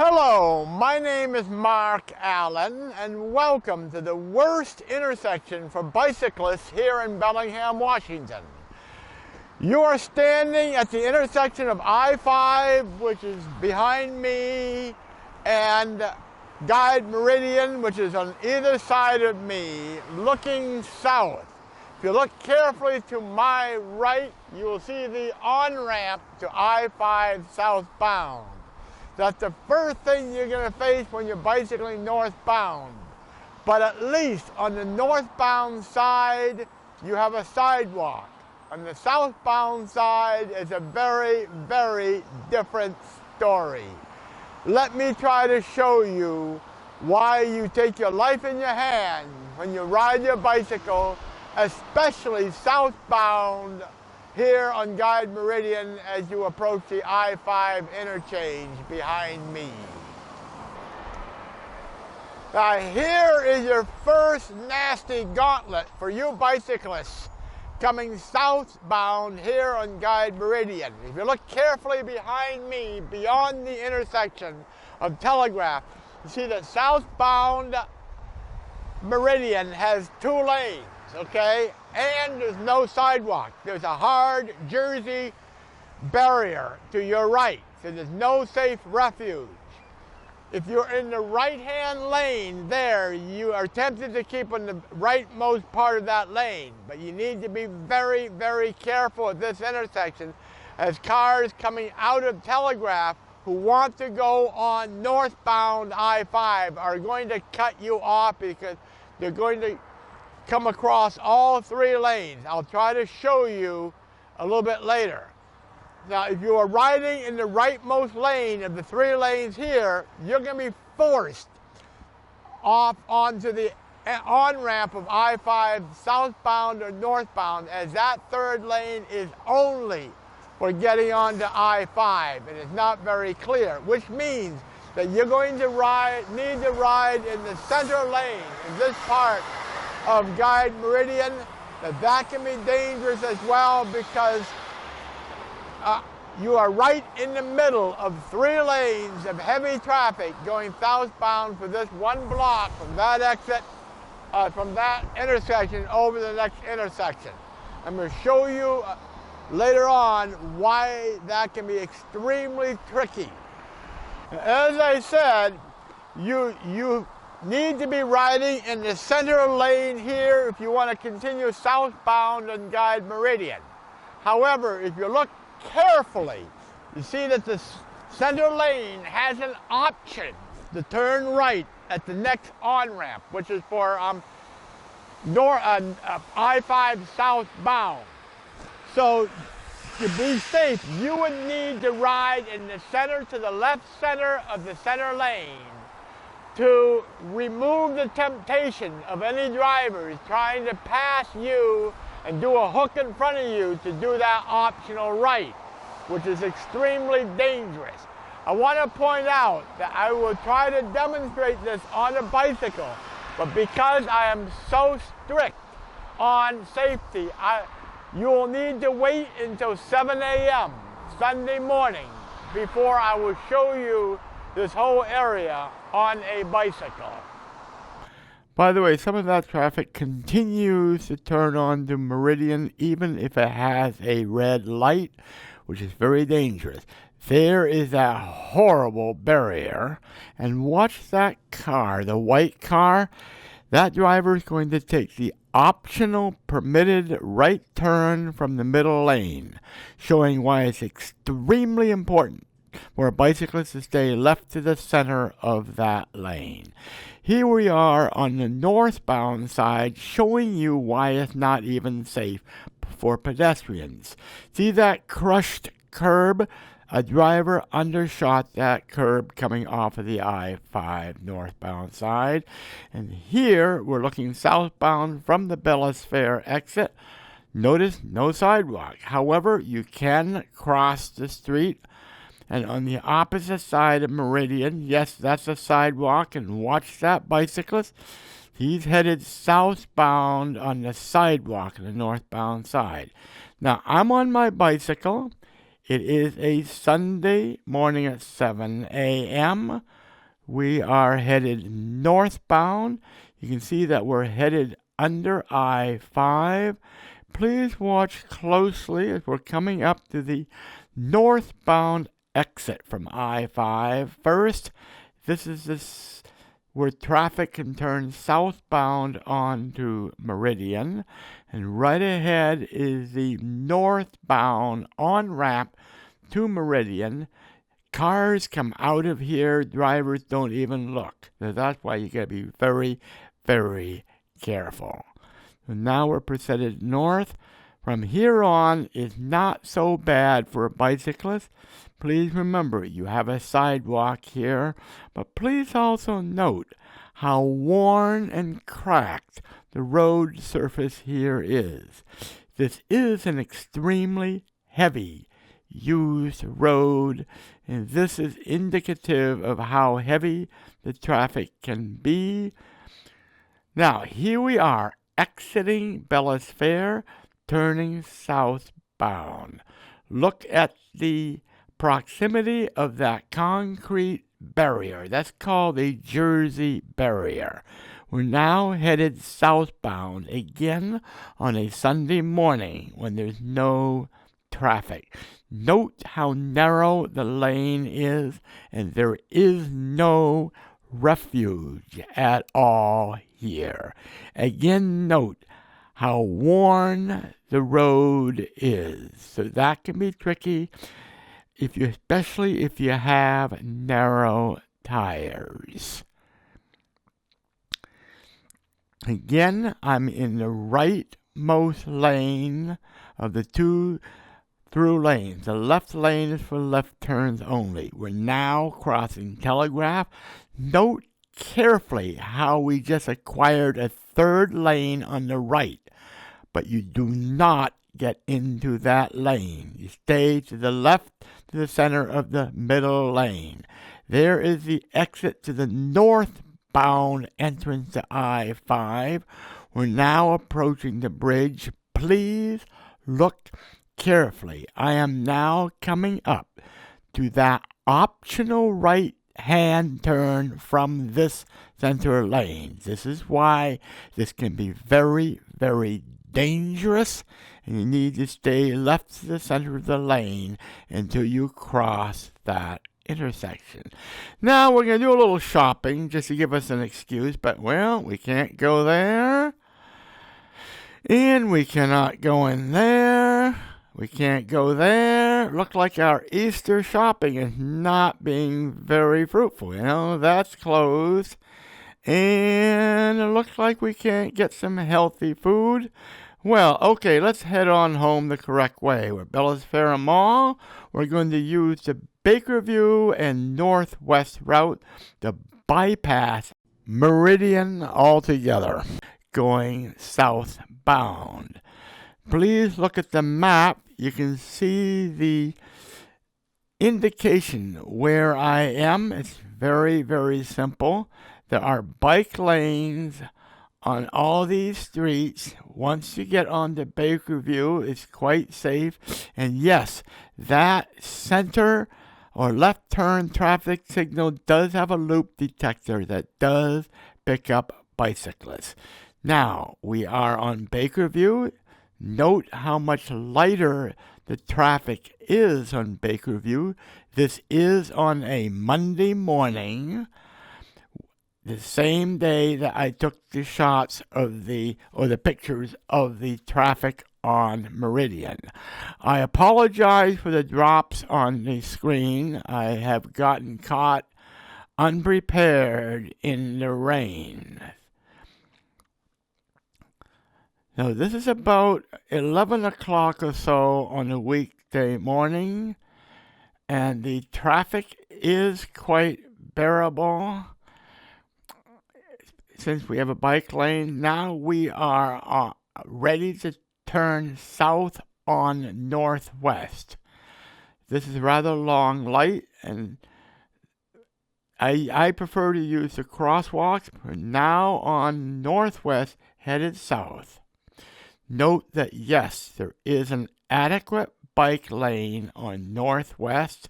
Hello, my name is Mark Allen, and welcome to the worst intersection for bicyclists here in Bellingham, Washington. You are standing at the intersection of I-5, which is behind me, and Guide Meridian, which is on either side of me, looking south. If you look carefully to my right, you will see the on-ramp to I-5 southbound. That's the first thing you're going to face when you're bicycling northbound. But at least on the northbound side, you have a sidewalk. On the southbound side, it's a very, very different story. Let me try to show you why you take your life in your hand when you ride your bicycle, especially southbound here on Guide Meridian as you approach the I-5 interchange behind me. Now here is your first nasty gauntlet for you bicyclists coming southbound here on Guide Meridian. If you look carefully behind me, beyond the intersection of Telegraph, you see that southbound Meridian has 2 lanes, okay? And there's no sidewalk. There's a hard Jersey barrier to your right, so there's no safe refuge. If you're in the right-hand lane there, you are tempted to keep on the rightmost part of that lane, but you need to be very, very careful at this intersection as cars coming out of Telegraph who want to go on northbound I-5 are going to cut you off because they're going to come across all 3 lanes. I'll try to show you a little bit later. Now, if you are riding in the rightmost lane of the 3 lanes here, you're going to be forced off onto the on-ramp of I-5 southbound or northbound, as that 3rd lane is only for getting onto I-5, and it's not very clear, which means that you're going to need to ride in the center lane in this part of Guide Meridian. That can be dangerous as well because you are right in the middle of 3 lanes of heavy traffic going southbound for this 1 block from that exit, from that intersection over the next intersection. I'm going to show you later on why that can be extremely tricky. As I said, you need to be riding in the center lane here if you want to continue southbound on Guide Meridian. However, if you look carefully, you see that the center lane has an option to turn right at the next on-ramp, which is for I-5 southbound. So to be safe, you would need to ride in the center to the left center of the center lane to remove the temptation of any drivers trying to pass you and do a hook in front of you to do that optional right, which is extremely dangerous. I want to point out that I will try to demonstrate this on a bicycle, but because I am so strict on safety, you will need to wait until 7 a.m. Sunday morning before I will show you this whole area on a bicycle. By the way, some of that traffic continues to turn on to Meridian even if it has a red light, which is very dangerous. There is that horrible barrier, and watch that car, the white car. That driver is going to take the optional permitted right turn from the middle lane, showing why it's extremely important for a bicyclist to stay left to the center of that lane. Here we are on the northbound side, showing you why it's not even safe for pedestrians. See that crushed curb? A driver undershot that curb coming off of the I-5 northbound side. And here we're looking southbound from the Bellis Fair exit. Notice no sidewalk. However, you can cross the street. And on the opposite side of Meridian, yes, that's a sidewalk. And watch that bicyclist. He's headed southbound on the sidewalk on the northbound side. Now, I'm on my bicycle. It is a Sunday morning at 7 a.m. We are headed northbound. You can see that we're headed under I-5. Please watch closely as we're coming up to the northbound exit from I-5. First, this is where traffic can turn southbound onto Meridian. And right ahead is the northbound on-ramp to Meridian. Cars come out of here, drivers don't even look. So that's why you gotta be very, very careful. So now we're proceeded north. From here on is not so bad for a bicyclist. Please remember, you have a sidewalk here, but please also note how worn and cracked the road surface here is. This is an extremely heavy used road, and this is indicative of how heavy the traffic can be. Now, here we are exiting Bellis Fair, turning southbound. Look at the proximity of that concrete barrier. That's called a Jersey barrier. We're now headed southbound again on a Sunday morning when there's no traffic. Note how narrow the lane is, and there is no refuge at all here. Again, note how worn the road is. So that can be tricky, especially if you have narrow tires. Again, I'm in the rightmost lane of the two through lanes. The left lane is for left turns only. We're now crossing Telegraph. Note carefully how we just acquired a third lane on the right, but you do not get into that lane. You stay to the left, to the center of the middle lane. There is the exit to the northbound entrance to I-5. We're now approaching the bridge. Please look carefully. I am now coming up to that optional right-hand turn from this center lane. This is why this can be very, very dangerous, and you need to stay left to the center of the lane until you cross that intersection. Now we're going to do a little shopping just to give us an excuse, but well, we can't go there, and we cannot go in there. We can't go there. Look like our Easter shopping is not being very fruitful. You know, that's closed. And it looks like we can't get some healthy food. Well, okay, let's head on home the correct way. We're Bellis Fair Mall. We're going to use the Bakerview and Northwest route to bypass Meridian altogether, going southbound. Please look at the map. You can see the indication where I am. It's very, very simple. There are bike lanes on all these streets. Once you get onto Bakerview, it's quite safe. And yes, that center or left turn traffic signal does have a loop detector that does pick up bicyclists. Now, we are on Bakerview. Note how much lighter the traffic is on Bakerview. This is on a Monday morning, the same day that I took the shots of the pictures of the traffic on Meridian. I apologize for the drops on the screen. I have gotten caught unprepared in the rain. Now, this is about 11 o'clock or so on a weekday morning, and the traffic is quite bearable. Since we have a bike lane, now we are ready to turn south on Northwest. This is rather long light, and I prefer to use the crosswalks. We're now on Northwest, headed south. Note that yes, there is an adequate bike lane on Northwest.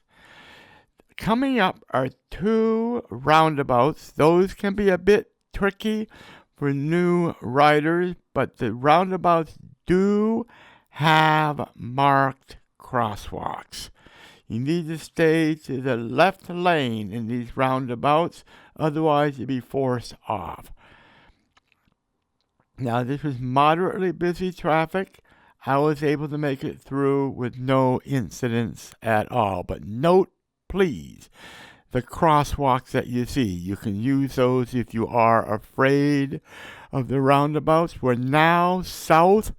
Coming up are 2 roundabouts. Those can be a bit tricky for new riders, but the roundabouts do have marked crosswalks. You need to stay to the left lane in these roundabouts, otherwise you'll be forced off. Now, this was moderately busy traffic. I was able to make it through with no incidents at all. But note, please, the crosswalks that you see. You can use those if you are afraid of the roundabouts. We're now south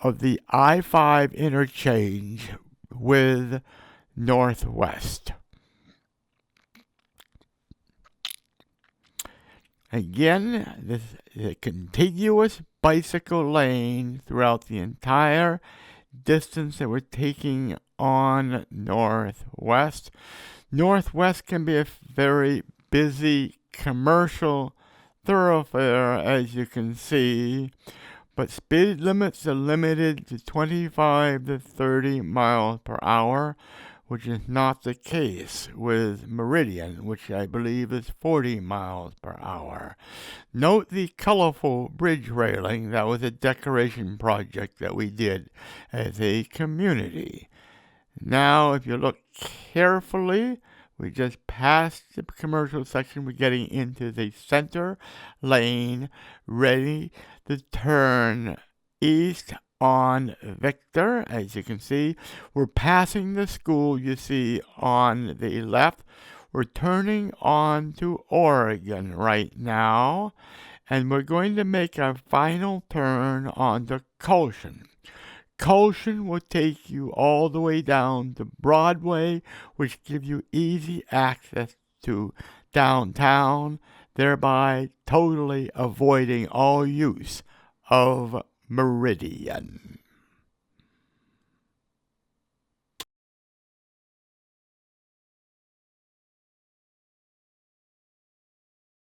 of the I-5 interchange with Northwest. Again, this is a contiguous bicycle lane throughout the entire distance that we're taking on Northwest. Northwest can be a very busy commercial thoroughfare, as you can see, but speed limits are limited to 25 to 30 miles per hour, which is not the case with Meridian, which I believe is 40 miles per hour. Note the colorful bridge railing. That was a decoration project that we did as a community. Now, if you look carefully, we just passed the commercial section. We're getting into the center lane, ready to turn east on Victor. As you can see, we're passing the school you see on the left. We're turning on to Oregon right now, and we're going to make our final turn onto Goshen. Goshen will take you all the way down to Broadway, which gives you easy access to downtown, thereby totally avoiding all use of Meridian.